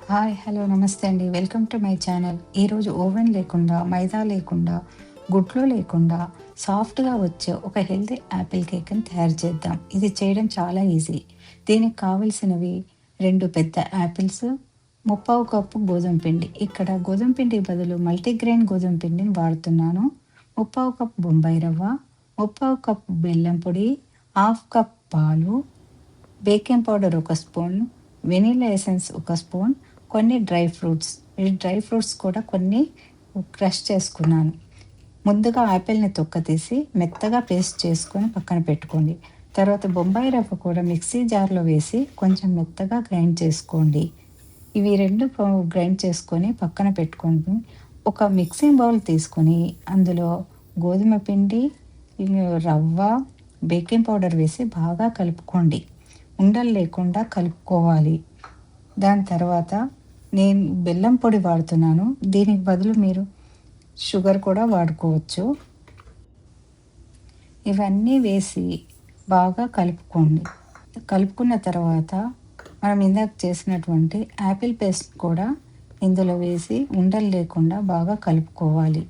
Hi! Hello! నమస్తే అండి. Welcome to my channel. ఈరోజు ఓవెన్ లేకుండా, మైదా లేకుండా, గుడ్లు లేకుండా సాఫ్ట్‌గా వచ్చే ఒక హెల్తీ యాపిల్ కేక్‌ని తయారు చేద్దాం. ఇది చేయడం చాలా ఈజీ. దీనికి కావాల్సినవి 2 పెద్ద యాపిల్స్, ముప్పావు కప్పు గోధుమ పిండి. ఇక్కడ గోధుమ పిండికి బదులు మల్టీగ్రెయిన్ గోధుమ పిండిని వాడుతున్నాను. ముప్పావు కప్పు బొంబాయి రవ్వ, ముప్పావు కప్పు బెల్లం పొడి, హాఫ్ కప్ పాలు, baking powder 1 spoon, vanilla essence 1 spoon, కొన్ని డ్రై ఫ్రూట్స్. ఈ డ్రై ఫ్రూట్స్ కూడా కొన్ని క్రష్ చేసుకున్నాను. ముందుగా యాపిల్ని తొక్క తీసి మెత్తగా పేస్ట్ చేసుకొని పక్కన పెట్టుకోండి. తర్వాత బొంబాయి రవ్వ కూడా మిక్సీ జార్లో వేసి కొంచెం మెత్తగా గ్రైండ్ చేసుకోండి. ఇవి 2 గ్రైండ్ చేసుకొని పక్కన పెట్టుకోండి. ఒక మిక్సింగ్ బౌల్ తీసుకొని అందులో గోధుమ పిండి, రవ్వ, బేకింగ్ పౌడర్ వేసి బాగా కలుపుకోండి. ఉండలు లేకుండా కలుపుకోవాలి. దాని తర్వాత నేను బెల్లం పొడి వాడుతున్నాను. దీనికి బదులు మీరు షుగర్ కూడా వాడుకోవచ్చు. ఇవన్నీ వేసి బాగా కలుపుకోండి. కలుపుకున్న తర్వాత మనం ఇందాక చేసినటువంటి యాపిల్ పేస్ట్ కూడా ఇందులో వేసి ఉండలు లేకుండా బాగా కలుపుకోవాలి.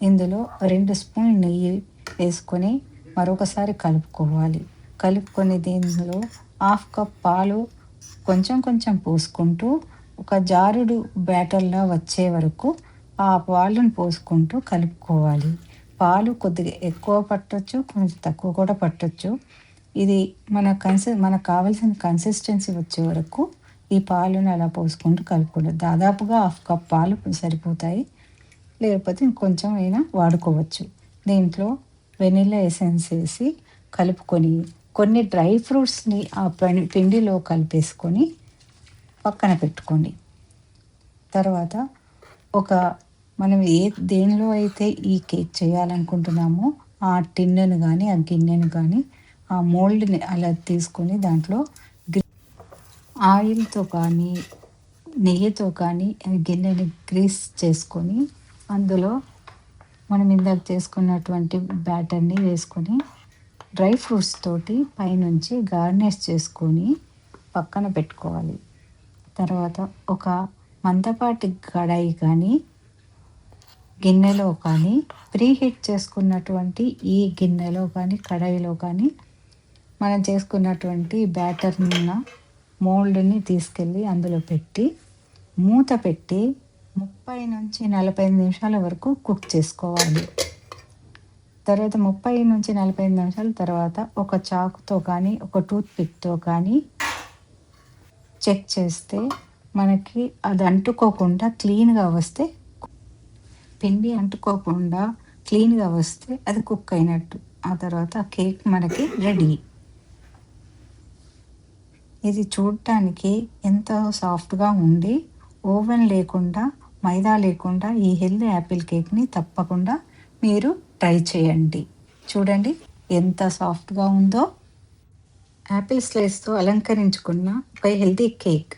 ఇందులో 2 స్పూన్లు నెయ్యి వేసుకొని మరొకసారి కలుపుకోవాలి. కలుపుకొని దీనిలో హాఫ్ కప్ పాలు కొంచెం కొంచెం పోసుకుంటూ ఒక జారుడు బ్యాటర్లా వచ్చే వరకు ఆ పాలను పోసుకుంటూ కలుపుకోవాలి. పాలు కొద్దిగా ఎక్కువ పట్టొచ్చు, కొంచెం తక్కువ కూడా పట్టొచ్చు. ఇది మనకు కావాల్సిన కన్సిస్టెన్సీ వచ్చే వరకు ఈ పాలను అలా పోసుకుంటూ కలుపుకోండి. దాదాపుగా హాఫ్ కప్ పాలు సరిపోతాయి. లేకపోతే ఇంకొంచెం అయినా వాడుకోవచ్చు. దీంట్లో వెనిల్లా ఎసెన్స్ వేసి కలుపుకొని కొన్ని డ్రై ఫ్రూట్స్ని ఆ పిండిలో కలిపేసుకొని పక్కన పెట్టుకోండి. తర్వాత మనం దేనిలో అయితే ఈ కేక్ చేయాలనుకుంటున్నామో ఆ టిన్నును కానీ, ఆ గిన్నెను కానీ, ఆ మోల్డ్ని అలా తీసుకొని దాంట్లో ఆయిల్తో కానీ, నెయ్యితో కానీ గిన్నెని గ్రీస్ చేసుకొని అందులో మనం ఇందాక చేసుకున్నటువంటి బ్యాటర్ని వేసుకొని డ్రై ఫ్రూట్స్ తోటి పైనుంచి గార్నిష్ చేసుకొని పక్కన పెట్టుకోవాలి. తర్వాత ఒక మందపాటి కడాయి కానీ, గిన్నెలో కానీ, ప్రీహీట్ చేసుకున్నటువంటి ఈ గిన్నెలో కానీ, కడాయిలో కానీ మనం చేసుకున్నటువంటి బ్యాటర్నున్న మోల్డ్ని తీసుకెళ్ళి అందులో పెట్టి మూత పెట్టి 30 నుంచి 45 నిమిషాల వరకు కుక్ చేసుకోవాలి. తర్వాత 30 నుంచి 45 నిమిషాల తర్వాత ఒక చాకుతో కానీ, ఒక టూత్ పిక్తో కానీ చెక్ చేస్తే మనకి అది అంటుకోకుండా క్లీన్గా వస్తే, పిండి అంటుకోకుండా క్లీన్గా వస్తే అది కుక్ అయినట్టు. ఆ తర్వాత కేక్ మనకి రెడీ. ఇది చూడటానికి ఎంతో సాఫ్ట్గా ఉండి ఓవెన్ లేకుండా, మైదా లేకుండా ఈ హెల్దీ యాపిల్ కేక్ని తప్పకుండా మీరు ట్రై చేయండి. చూడండి ఎంత సాఫ్ట్గా ఉందో. యాపిల్ స్లైస్తో అలంకరించుకున్న ఒక హెల్దీ కేక్.